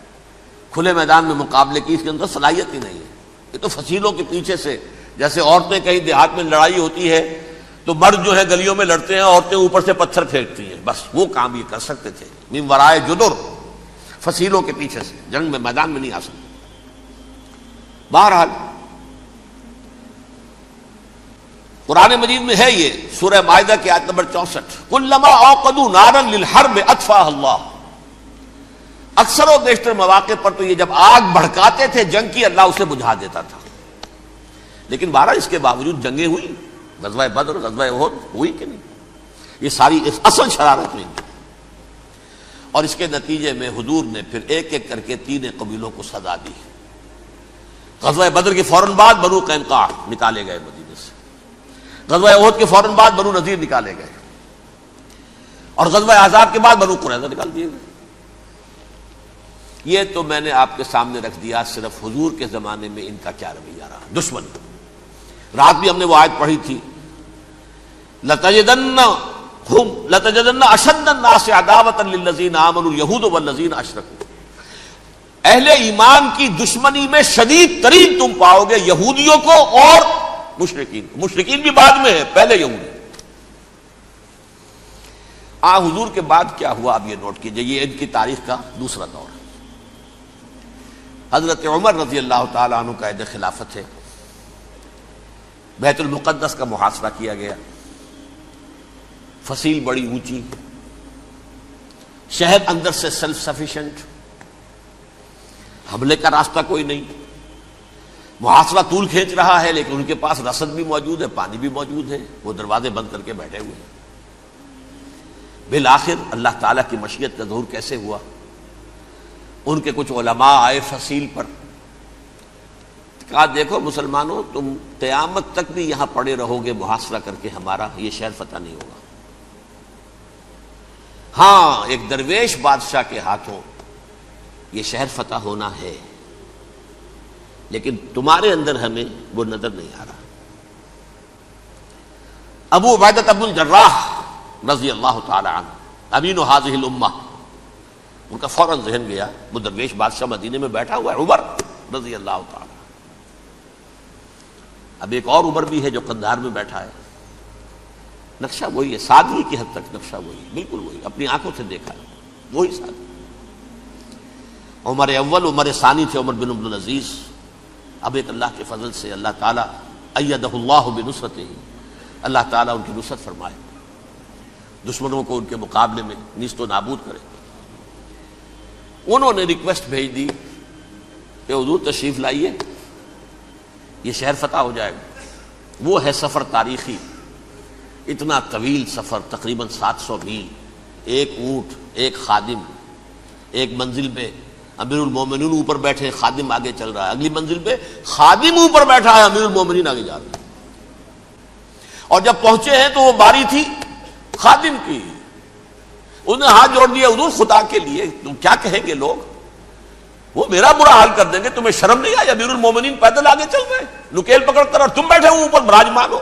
کھلے میدان میں مقابلے کی اس کے اندر صلاحیت ہی نہیں ہے. یہ تو فصیلوں کے پیچھے سے، جیسے عورتیں کہیں دیہات میں لڑائی ہوتی ہے تو مرد جو ہے گلیوں میں لڑتے ہیں، عورتیں اوپر سے پتھر پھینکتی ہیں، بس وہ کام یہ کر سکتے تھے. من ورائے جدر، فصیلوں کے پیچھے سے، جنگ میں میدان میں نہیں آ سکتے. بہرحال قرآن مجید میں ہے یہ سورہ مائدہ کی آیت نمبر 64 کلما اوقدوا نارا للحرب اطفاها اللہ. اکثر و بیشتر مواقع پر تو یہ جب آگ بھڑکاتے تھے جنگ کی، اللہ اسے بجھا دیتا تھا. لیکن بہرحال اس کے باوجود جنگیں ہوئی، غزوہ بدر، غزوہ احد ہوئی کہ نہیں؟ یہ ساری اصل شرارت نہیں. اور اس کے نتیجے میں حضور نے پھر ایک ایک کر کے 3 قبیلوں کو سزا دی. غزوہ بدر کے فوراً بعد بنو قینقاع نکالے گئے مدینے سے، غزوہ احد کے فوراً بعد بنو نذیر نکالے گئے، اور غزوہ احزاب کے بعد بنو قریظہ نکال دیے گئے. یہ تو میں نے آپ کے سامنے رکھ دیا صرف حضور کے زمانے میں ان کا کیا رویہ رہا. دشمن، رات بھی ہم نے وہ آیت پڑھی تھی، لَتَجِدَنَّ أَشَدَّ النَّاسِ عَدَاوَةً لِلَّذِينَ آمَنُوا الْيَهُودُ وَالَّذِينَ أَشْرَكُوا. اہل ایمان کی دشمنی میں شدید ترین تم پاؤ گے یہودیوں کو اور مشرکین. مشرکین بھی بعد میں ہے، پہلے یہودی. حضور کے بعد کیا ہوا اب یہ نوٹ کیجئے، یہ ان کی تاریخ کا دوسرا دور ہے. حضرت عمر رضی اللہ تعالیٰ عنہ کا عہد خلافت ہے. بیت المقدس کا محاصرہ کیا گیا، فصیل بڑی اونچی، شہر اندر سے سیلف سفیشینٹ، حملے کا راستہ کوئی نہیں. محاصرہ طول کھینچ رہا ہے لیکن ان کے پاس رسد بھی موجود ہے، پانی بھی موجود ہے، وہ دروازے بند کر کے بیٹھے ہوئے ہیں. بالآخر اللہ تعالیٰ کی مشیت کا ظہور کیسے ہوا؟ ان کے کچھ علماء آئے فصیل پر، کہا دیکھو مسلمانوں، تم قیامت تک بھی یہاں پڑے رہو گے محاصرہ کر کے، ہمارا یہ شہر فتح نہیں ہوگا. ہاں ایک درویش بادشاہ کے ہاتھوں یہ شہر فتح ہونا ہے، لیکن تمہارے اندر ہمیں وہ نظر نہیں آ رہا. ابو عبیدہ بن الجراح رضی اللہ تعالی عنہ امین هذه الامہ، ان کا فوراً ذہن گیا وہ درویش بادشاہ مدینے میں بیٹھا ہوا ہے عمر رضی اللہ تعالی. اب ایک اور عمر بھی ہے جو قندھار میں بیٹھا ہے. نقشہ وہی ہے، سادگی کی حد تک نقشہ وہی، بالکل وہی، اپنی آنکھوں سے دیکھا ہے وہی سادگی. عمر اول عمر ثانی تھے عمر بن عبد العزیز. اب ایک اللہ کے فضل سے اللہ تعالیٰ ایدہ اللہ بنصرتہ، اللہ تعالیٰ ان کی نصرت فرمائے، دشمنوں کو ان کے مقابلے میں نیست و نابود کرے. انہوں نے ریکویسٹ بھیج دی کہ حضور تشریف لائیے، یہ شہر فتح ہو جائے گا. وہ ہے سفر تاریخی، اتنا طویل سفر، تقریباً 700 میل، ایک اونٹ، ایک خادم، ایک منزل پہ امیر المومنین اوپر بیٹھے، خادم آگے چل رہا ہے، اگلی منزل پہ خادم اوپر بیٹھا ہے، امیر المومنین آگے جا رہے ہیں. اور جب پہنچے ہیں تو وہ باری تھی خادم کی. انہوں نے ہاتھ جوڑ دیا، حضور خدا کے لیے تم کیا کہیں گے لوگ، وہ میرا برا حال کر دیں گے، تمہیں شرم نہیں آئی؟ امیر المومنین پیدل آگے چل رہے، نکیل پکڑ کر، اور تم بیٹھے ہو اوپر براجمان ہو.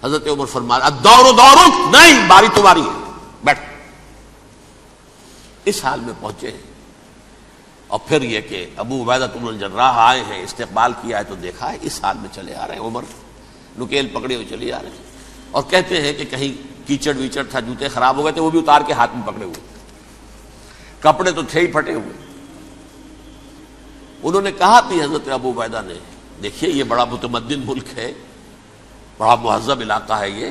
حضرت عمر فرمایا الدور دورک، نہیں باری تمہاری ہے، بیٹھ. اس حال میں پہنچے ہیں. اور پھر یہ کہ ابو عبیدہ بن الجراح آئے ہیں، استقبال کیا ہے تو دیکھا ہے اس حال میں چلے آ رہے ہیں. عمر نکیل پکڑے ہوئے چلے آ رہے ہیں، اور کہتے ہیں کہ کہیں کیچڑ ویچڑ تھا، جوتے خراب ہو گئے تھے، وہ بھی اتار کے ہاتھ میں پکڑے ہوئے، کپڑے تو تھے ہی پھٹے ہوئے. انہوں نے کہا بھی حضرت ابو عبیدہ نے، دیکھیے یہ بڑا متمدن ملک ہے، بڑا مہذب علاقہ ہے یہ،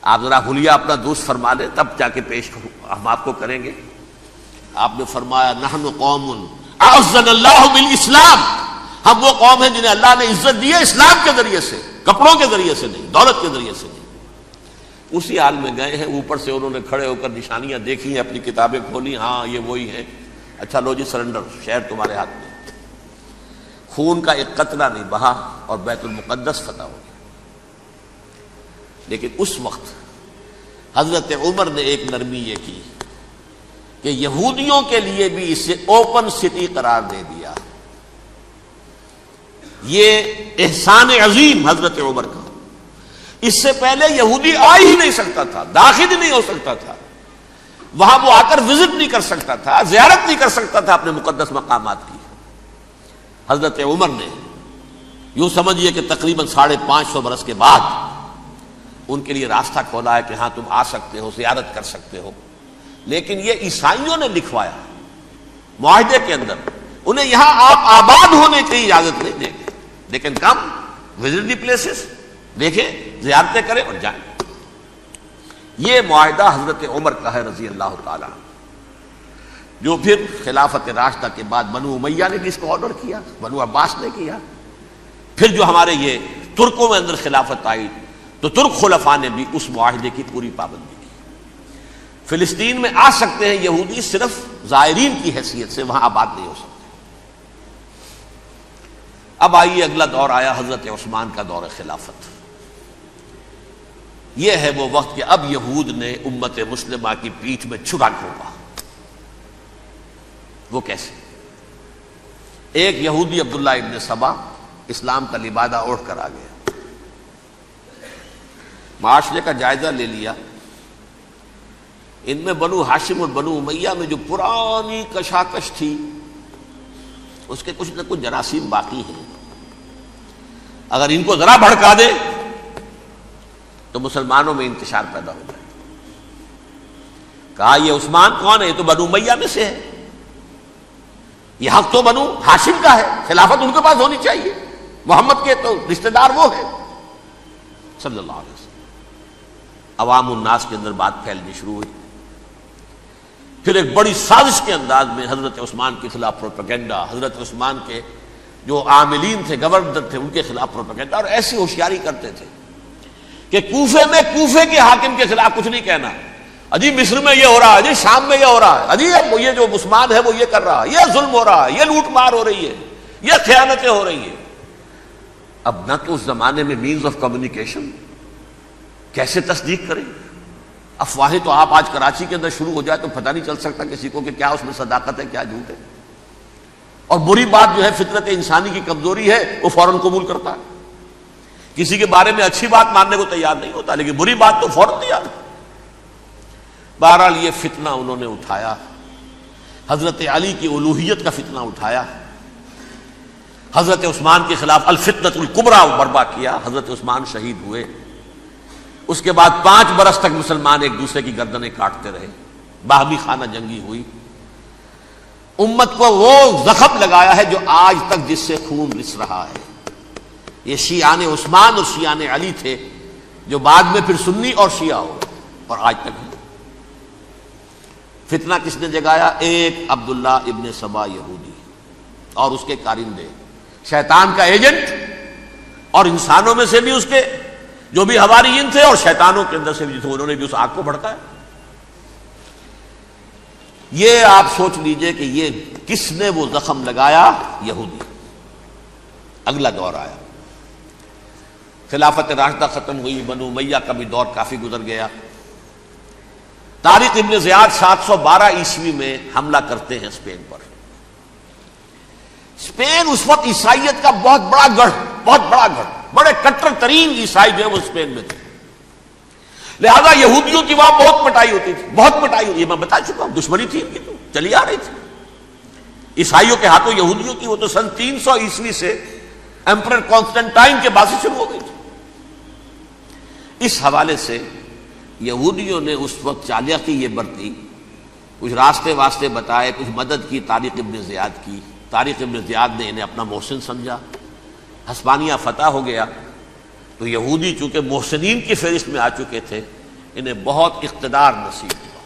آپ ذرا حلیہ اپنا دوست فرما لیں تب جا کے پیش ہم آپ کو کریں گے. آپ نے فرمایا نحن قوم اعزنا اللہ بالاسلام، ہم وہ قوم ہیں جنہیں اللہ نے عزت دی ہے اسلام کے ذریعے سے، کپڑوں کے ذریعے سے نہیں، دولت کے ذریعے سے نہیں. اسی حال میں گئے ہیں، اوپر سے انہوں نے کھڑے ہو کر نشانیاں دیکھی ہیں، اپنی کتابیں کھولی، ہاں یہ وہی ہے. اچھا لو جی سرنڈر، شہر تمہارے ہاتھ میں. خون کا ایک قطرہ نہیں بہا اور بیت المقدس فتح ہو گیا. لیکن اس وقت حضرت عمر نے ایک نرمی یہ کی کہ یہودیوں کے لیے بھی اسے اوپن سٹی قرار دے دیا. یہ احسان عظیم حضرت عمر کا. اس سے پہلے یہودی آ ہی نہیں سکتا تھا، داخل ہی نہیں ہو سکتا تھا، وہاں وہ آ کر وزٹ نہیں کر سکتا تھا، زیارت نہیں کر سکتا تھا اپنے مقدس مقامات کی. حضرت عمر نے یوں سمجھیے کہ تقریباً 550 برس کے بعد ان کے لیے راستہ کھولا ہے کہ ہاں تم آ سکتے ہو، زیارت کر سکتے ہو. لیکن یہ عیسائیوں نے لکھوایا معاہدے کے اندر، انہیں یہاں آپ آباد ہونے کی اجازت نہیں دیں گے، لیکن کم وزٹ دی پلیسز، دیکھیں زیارتیں کریں اور جائیں. یہ معاہدہ حضرت عمر کا ہے رضی اللہ تعالیٰ. جو پھر خلافت راشدہ کے بعد بنو امیہ نے بھی اس کو آرڈر کیا، بنو عباس نے کیا، پھر جو ہمارے یہ ترکوں میں اندر خلافت آئی تو ترک خلفاء نے بھی اس معاہدے کی پوری پابندی کی۔ فلسطین میں آ سکتے ہیں یہودی صرف زائرین کی حیثیت سے، وہاں آباد نہیں ہو سکتے۔ اب آئیے اگلا دور آیا حضرت عثمان کا دور خلافت۔ یہ ہے وہ وقت کہ اب یہود نے امت مسلمہ کی پیٹھ میں چھرا گھونپا۔ وہ کیسے؟ ایک یہودی عبداللہ ابن سبا اسلام کا لبادہ اوڑھ کر آ گیا، معاشرے کا جائزہ لے لیا، ان میں بنو ہاشم اور بنو امیہ میں جو پرانی کشاکش تھی اس کے کچھ نہ کچھ جراثیم باقی ہیں، اگر ان کو ذرا بھڑکا دے تو مسلمانوں میں انتشار پیدا ہو جائے۔ کہا یہ عثمان کون ہے؟ یہ تو بنو امیہ میں سے ہے، یہ حق تو بنو ہاشم کا ہے، خلافت ان کے پاس ہونی چاہیے، محمد کے تو رشتہ دار وہ ہے صلی اللہ علیہ وسلم۔ عوام الناس کے اندر بات پھیلنی شروع ہوئی، پھر ایک بڑی سازش کے انداز میں حضرت عثمان کے خلاف پروپیگنڈا، حضرت عثمان کے جو عاملین تھے، گورنر تھے، ان کے خلاف پروپیگنڈا، اور ایسی ہوشیاری کرتے تھے کہ کوفے میں کوفے کے حاکم کے خلاف کچھ نہیں کہنا، اجی مصر میں یہ ہو رہا ہے، اجی شام میں یہ ہو رہا ہے، اجی یہ جو عثمان ہے وہ یہ کر رہا ہے، یہ ظلم ہو رہا ہے، یہ لوٹ مار ہو رہی ہے، یہ خیانتیں ہو رہی ہیں۔ اب نہ تو اس زمانے میں مینز آف کمیونیکیشن، کیسے تصدیق کریں؟ افواہیں تو آپ آج کراچی کے اندر شروع ہو جائے تو پتہ نہیں چل سکتا کسی کو کہ کیا اس میں صداقت ہے کیا جھوٹ ہے، اور بری بات جو ہے فطرت انسانی کی کمزوری ہے وہ فوراً قبول کرتا ہے، کسی کے بارے میں اچھی بات ماننے کو تیار نہیں ہوتا لیکن بری بات تو فوراً تیار ہے۔ بہرحال یہ فتنہ انہوں نے اٹھایا، حضرت علی کی الوہیت کا فتنہ اٹھایا، حضرت عثمان کے خلاف الفتنۃ الکبریٰ برپا کیا، حضرت عثمان شہید ہوئے، اس کے بعد 5 برس تک مسلمان ایک دوسرے کی گردنیں کاٹتے رہے، باہمی خانہ جنگی ہوئی، امت کو وہ زخم لگایا ہے جو آج تک جس سے خون رس رہا ہے۔ یہ شیعان عثمان اور شیعان علی تھے جو بعد میں پھر سنی اور شیعہ ہو اور آج تک ہے۔ فتنہ کس نے جگایا؟ ایک عبداللہ ابن سبا یہودی اور اس کے کارندے، شیطان کا ایجنٹ، اور انسانوں میں سے بھی اس کے جو بھی حواریین تھے اور شیطانوں کے اندر سے بھی تھے، انہوں نے بھی اس آگ کو بھڑکایا۔ یہ آپ سوچ لیجئے کہ یہ کس نے وہ زخم لگایا؟ یہودی۔ اگلا دور آیا، خلافت راشدہ ختم ہوئی، بنو امیہ کا بھی دور کافی گزر گیا۔ طارق ابن زیاد 712 عیسوی میں حملہ کرتے ہیں اسپین پر۔ اسپین اس وقت عیسائیت کا بہت بڑا گڑھ، بڑے کٹر ترین عیسائی جو ہے وہ اسپین میں تھے، لہذا یہودیوں کی وہاں بہت پٹائی ہوتی تھی، بہت پٹائی ہوتی ہے، میں بتا چکا ہوں، دشمنی تھی ان کی تو چلی آ رہی تھی عیسائیوں کے ہاتھوں یہودیوں کی، وہ تو سن 300 عیسوی سے ایمپرر کانسٹنٹائن کے بعد سے شروع ہو گئی تھی۔ اس حوالے سے یہودیوں نے اس وقت چالاکی یہ برتی، کچھ راستے واسطے بتائے، کچھ مدد کی طارق ابن زیاد کی۔ طارق ابن زیاد نے انہیں اپنا محسن سمجھا، ہسپانیہ فتح ہو گیا تو یہودی چونکہ محسنین کی فہرست میں آ چکے تھے، انہیں بہت اقتدار نصیب ہوا،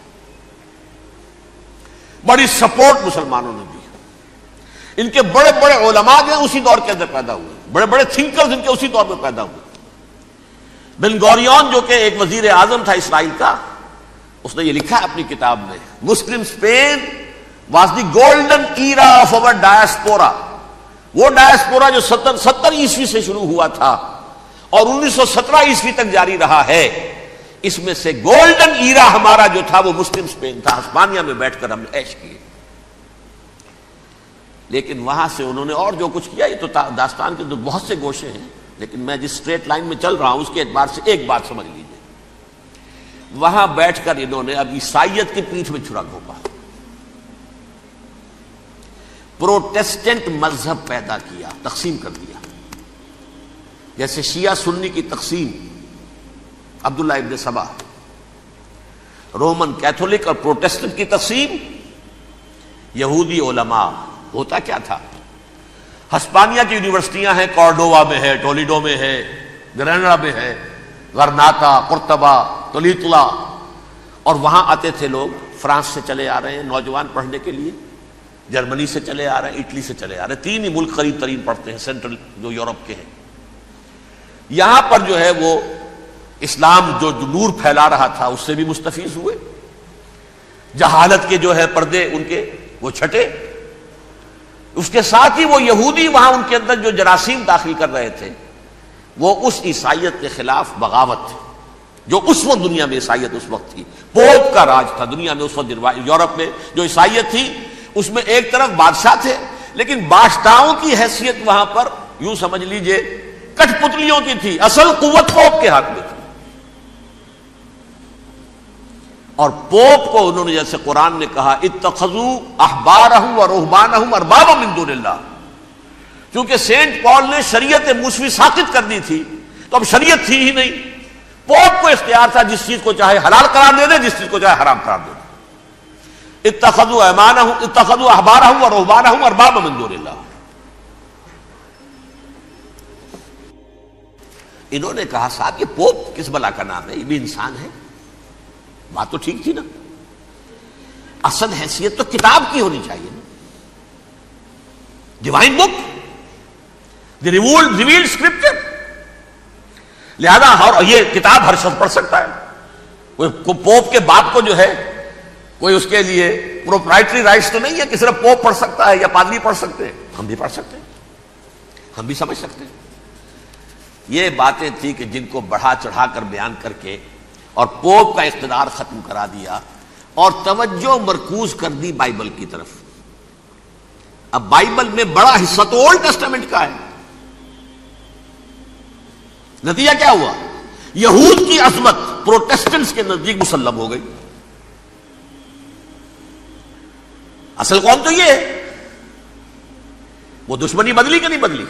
بڑی سپورٹ مسلمانوں نے دی۔ ان کے بڑے بڑے علماء جو اسی دور کے اندر پیدا ہوئے، بڑے بڑے تھنکرز ان کے اسی دور میں پیدا ہوئے۔ بن گوریون جو کہ ایک وزیر اعظم تھا اسرائیل کا، اس نے یہ لکھا ہے اپنی کتاب میں، Muslim Spain was the golden era of our diaspora. وہ ڈائسپورا جو 70 عیسوی سے شروع ہوا تھا اور 1917 عیسوی تک جاری رہا ہے، اس میں سے گولڈن ایرا ہمارا جو تھا وہ مسلم اسپین تھا، ہسپانیہ میں بیٹھ کر ہم نے عیش کیے۔ لیکن وہاں سے انہوں نے اور جو کچھ کیا، یہ تو داستان کے بہت سے گوشے ہیں، لیکن میں جس اسٹریٹ لائن میں چل رہا ہوں اس کے اعتبار سے ایک بات سمجھ لیجیے، وہاں بیٹھ کر انہوں نے اب عیسائیت کی پیٹھ میں چھرا گھونپا، پروٹیسٹنٹ مذہب پیدا کیا، تقسیم کر دیا، جیسے شیعہ سنی کی تقسیم، عبداللہ ابن سبا، رومن کیتھولک اور پروٹیسٹنٹ کی تقسیم، یہودی علماء۔ ہوتا کیا تھا، ہسپانیہ کی یونیورسٹیاں ہیں، کارڈووا میں ہے، ٹولیڈو میں ہے، گریناڈا میں ہے، غرناطہ، قرطبہ، تولیتلا، اور وہاں آتے تھے لوگ فرانس سے چلے آ رہے ہیں نوجوان پڑھنے کے لیے، جرمنی سے چلے آ رہے ہیں، اٹلی سے چلے آ رہے ہیں، 3 ہی ملک قریب ترین پڑھتے ہیں سینٹرل جو یورپ کے ہیں۔ یہاں پر جو ہے وہ اسلام جو نور پھیلا رہا تھا اس سے بھی مستفیض ہوئے، جہالت کے جو ہے پردے ان کے وہ چھٹے، اس کے ساتھ ہی وہ یہودی وہاں ان کے اندر جو جراثیم داخل کر رہے تھے وہ اس عیسائیت کے خلاف بغاوت تھی جو اس وقت دنیا میں عیسائیت اس وقت تھی۔ پوپ کا راج تھا دنیا میں اس وقت، یورپ میں جو عیسائیت تھی اس میں ایک طرف بادشاہ تھے، لیکن بادشاہوں کی حیثیت وہاں پر یوں سمجھ لیجئے کٹھ پتلیوں کی تھی، اصل قوت پوپ کے ہاتھ میں تھی۔ اور پوپ کو انہوں نے جیسے قرآن نے کہا اتخذوا احبارهم ورهبانهم اربابا من دون اللہ، کیونکہ سینٹ پال نے شریعت موسوی ساقط کر دی تھی تو اب شریعت تھی ہی نہیں، پوپ کو اختیار تھا جس چیز کو چاہے حلال قرار دے دے، جس چیز کو چاہے حرام قرار دے دے۔ اتخذوا احبارهم ورهبانهم اربابا من دون اللہ۔ انہوں نے کہا صاحب یہ پوپ کس بلا کا نام ہے، یہ بھی انسان ہے۔ بات تو ٹھیک تھی نا، اصل حیثیت تو کتاب کی ہونی چاہیے نا، ڈیوائن بک، دی ریویلڈ اسکرپچر۔ لہذا اور یہ کتاب ہر شخص پڑھ سکتا ہے، کوئی پوپ کے باپ کو جو ہے کوئی اس کے لیے پروپرائٹری رائٹس تو نہیں ہے کہ صرف پوپ پڑھ سکتا ہے یا پادری پڑھ سکتے ہیں، ہم بھی پڑھ سکتے ہیں، ہم بھی سمجھ سکتے ہیں۔ یہ باتیں تھی کہ جن کو بڑھا چڑھا کر بیان کر کے اور پوپ کا اقتدار ختم کرا دیا اور توجہ مرکوز کر دی بائبل کی طرف۔ اب بائبل میں بڑا حصہ تو اولڈ ٹیسٹامنٹ کا ہے۔ نتیجہ کیا ہوا؟ یہود کی عظمت پروٹیسٹنٹس کے نزدیک مسلم ہو گئی۔ اصل قوم تو یہ ہے، وہ دشمنی بدلی کہ نہیں بدلی؟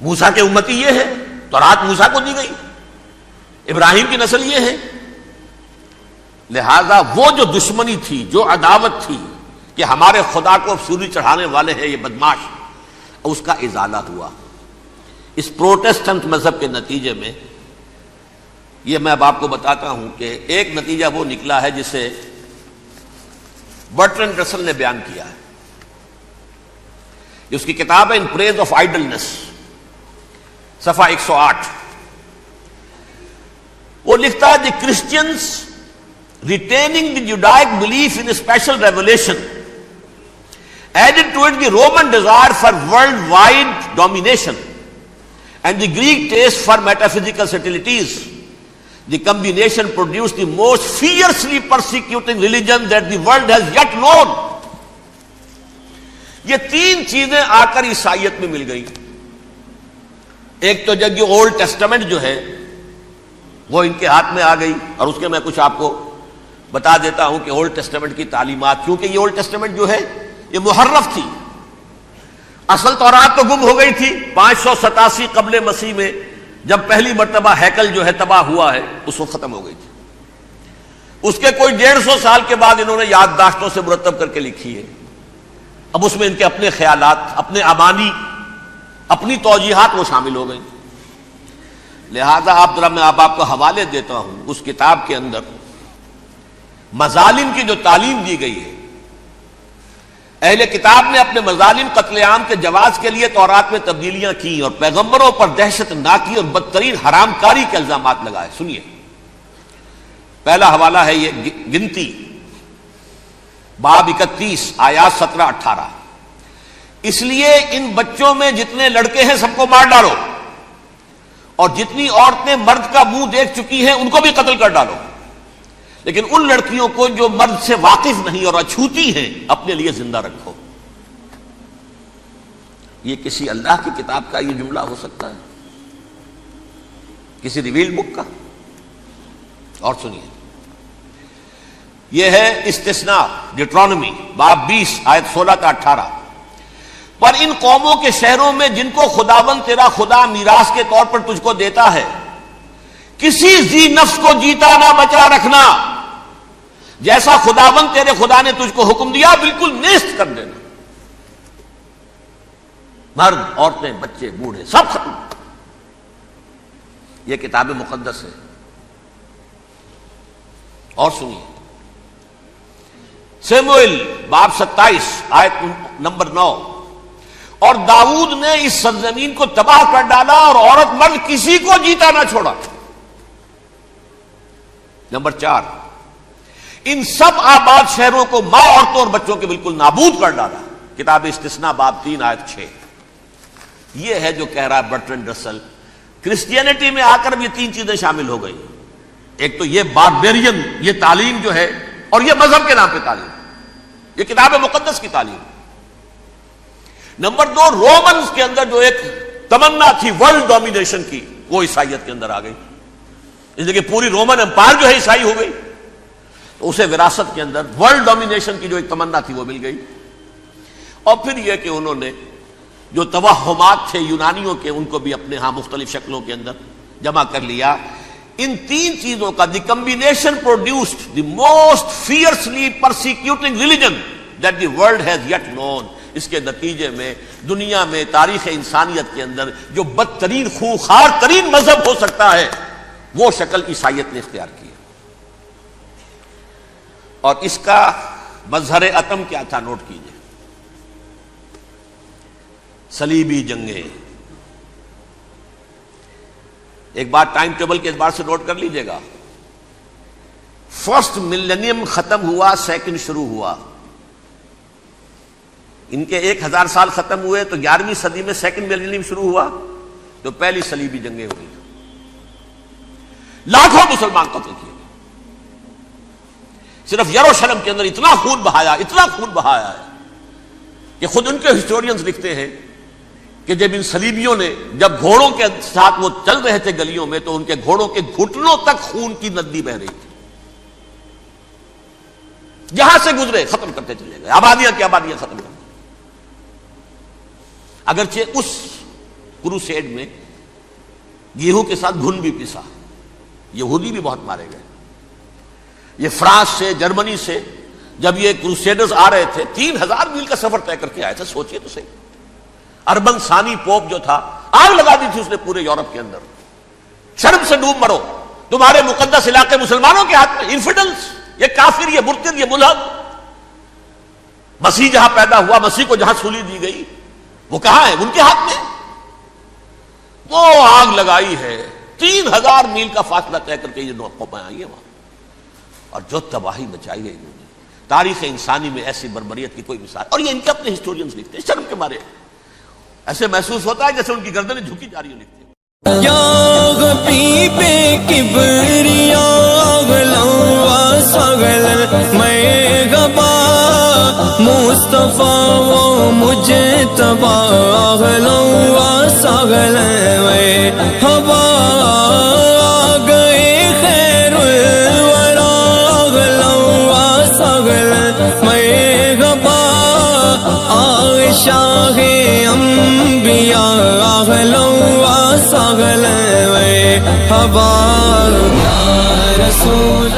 موسیٰ کے امتی یہ ہے، تورات موسیٰ کو دی گئی، ابراہیم کی نسل یہ ہے۔ لہذا وہ جو دشمنی تھی، جو عداوت تھی کہ ہمارے خدا کو سوری چڑھانے والے ہیں یہ بدماش، اس کا ازالہ ہوا اس پروٹیسٹنٹ مذہب کے نتیجے میں۔ یہ میں اب آپ کو بتاتا ہوں کہ ایک نتیجہ وہ نکلا ہے جسے برٹرنڈ رسل نے بیان کیا ہے، اس کی کتاب ہے ان پریز آف آئیڈلنس، صفحہ 108۔ وہ لکھتا ہے the Christians retaining the Judaic belief in special revelation added to it the Roman desire for world wide domination and the Greek taste for metaphysical subtleties. The combination produce the most fiercely persecuting religion that the world has yet known. یہ 3 چیزیں آ کر عیسائیت میں مل گئی۔ ایک تو جب یہ اولڈ ٹیسٹامنٹ جو ہے وہ ان کے ہاتھ میں آ گئی، اور اس کے میں کچھ آپ کو بتا دیتا ہوں کہ اولڈ ٹیسٹامنٹ کی تعلیمات، کیونکہ یہ اولڈ ٹیسٹامنٹ جو ہے یہ محرف تھی۔ اصل تورات تو گم ہو گئی تھی 587 قبل مسیح میں، جب پہلی مرتبہ ہیکل جو ہے تباہ ہوا ہے، اس وقت ختم ہو گئی تھی۔ اس کے کوئی 150 سال کے بعد انہوں نے یادداشتوں سے مرتب کر کے لکھی ہے۔ اب اس میں ان کے اپنے خیالات، اپنے امانی، اپنی توجیحات وہ شامل ہو گئی۔ لہذا آپ ذرا میں آپ کو حوالے دیتا ہوں، اس کتاب کے اندر مظالم کی جو تعلیم دی گئی ہے، اہل کتاب نے اپنے مظالم قتل عام کے جواز کے لیے تورات میں تبدیلیاں کی اور پیغمبروں پر دہشت ناکی اور بدترین حرام کاری کے الزامات لگائے۔ سنیے، پہلا حوالہ ہے یہ گنتی باب 31 آیات 17-18۔ اس لیے ان بچوں میں جتنے لڑکے ہیں سب کو مار ڈالو، اور جتنی عورتیں مرد کا منہ دیکھ چکی ہیں ان کو بھی قتل کر ڈالو، لیکن ان لڑکیوں کو جو مرد سے واقف نہیں اور اچھوتی ہیں اپنے لیے زندہ رکھو۔ یہ کسی اللہ کی کتاب کا یہ جملہ ہو سکتا ہے؟ کسی ریویل بک کا؟ اور سنیے، یہ ہے استثناء ڈیٹرانومی باب 20 آیت 16-18۔ پر ان قوموں کے شہروں میں جن کو خداوند تیرا خدا میراث کے طور پر تجھ کو دیتا ہے، کسی ذی نفس کو جیتا نہ بچا رکھنا، جیسا خداوند تیرے خدا نے تجھ کو حکم دیا بالکل نیست کر دینا۔ مرد، عورتیں، بچے، بوڑھے سب ختم۔ یہ کتاب مقدس ہے۔ اور سنیے، سیموئیل باب 27 آیت نمبر 9. اور داؤد نے اس سرزمین کو تباہ کر ڈالا اور عورت مرد کسی کو جیتا نہ چھوڑا. نمبر 4، ان سب آباد شہروں کو ماں، عورتوں اور بچوں کے بالکل نابود کر ڈالا. کتاب استثناء باب 3 آیت 6. یہ ہے جو کہہ رہا ہے برٹرنڈ رسل. کرسچینٹی میں آ کر بھی یہ 3 چیزیں شامل ہو گئی. ایک تو یہ باربیرین، یہ تعلیم جو ہے، اور یہ مذہب کے نام پہ تعلیم، یہ کتاب مقدس کی تعلیم. نمبر 2، رومنز کے اندر جو ایک تمنا تھی ورلڈ ڈومینیشن کی، وہ عیسائیت کے اندر آ گئی. اس لیے کہ پوری رومن امپائر جو ہے عیسائی ہو گئی، تو اسے وراثت کے اندر ورلڈ ڈومینیشن کی جو ایک تمنا تھی وہ مل گئی. اور پھر یہ کہ انہوں نے جو توہمات تھے یونانیوں کے، ان کو بھی اپنے ہاں مختلف شکلوں کے اندر جمع کر لیا. ان 3 چیزوں کا the combination produced the most fiercely persecuting religion that the world has yet known. اس کے نتیجے میں دنیا میں تاریخ انسانیت کے اندر جو بدترین خونخوار ترین مذہب ہو سکتا ہے، وہ شکل عیسائیت نے اختیار کی. اور اس کا مظہر عتم کیا تھا، نوٹ کیجئے. صلیبی جنگیں. ایک بات ٹائم ٹیبل کے اعتبار سے نوٹ کر لیجئے گا. فرسٹ ملینیم ختم ہوا، سیکنڈ شروع ہوا. ان کے 1000 سال ختم ہوئے تو 11ویں صدی میں سیکنڈ ملینیم شروع ہوا، تو پہلی صلیبی جنگیں ہوئی. لاکھوں مسلمان قتل کیے. صرف یروشلم کے اندر اتنا خون بہایا ہے کہ خود ان کے ہسٹورینز لکھتے ہیں کہ جب ان صلیبیوں نے، جب گھوڑوں کے ساتھ وہ چل رہے تھے گلیوں میں، تو ان کے گھوڑوں کے گھٹنوں تک خون کی ندی بہ رہی تھی. جہاں سے گزرے ختم کرتے چلے گئے، آبادیاں کی آبادیاں ختم کر. اگرچہ اس کروسیڈ میں گیہوں کے ساتھ گھن بھی پسا، یہودی بھی بہت مارے گئے. یہ فرانس سے، جرمنی سے جب یہ کروسیڈرز آ رہے تھے، 3000 میل کا سفر طے کر کے آئے تھے. سوچئے تو صحیح. اربن ثانی پوپ جو تھا، آگ لگا دی تھی اس نے پورے یورپ کے اندر. شرم سے ڈوب مرو، تمہارے مقدس علاقے مسلمانوں کے ہاتھ میں. انفیڈلز، یہ کافر، یہ مرتد، یہ ملحد. مسیح جہاں پیدا ہوا، مسیح کو جہاں سولی دی گئی، وہ کہاں ہے؟ ان کے ہاتھ میں. وہ آگ لگائی ہے. 3000 میل کا فاصلہ طے کر کے یہ قومیں آئی ہیں وہاں، اور جو تباہی مچائی ہے انہوں نے. تاریخ انسانی میں ایسی بربریت کی کوئی مثال. اور یہ ان کے اپنے ہسٹورینز لکھتے ہیں. شرم کے مارے ایسے محسوس ہوتا ہے جیسے ان کی گردنیں جھکی جا رہی ہیں. لکھتے ہیں یا غبی بے کبریا غلوا سغل میں غبا مصطفیٰ و مجتبی غلوا سغل میں ہوا گئے خیر الورا غلوا سغل میں غبا شاہ انبیاء غلوا سغل میں ہوا یا رسول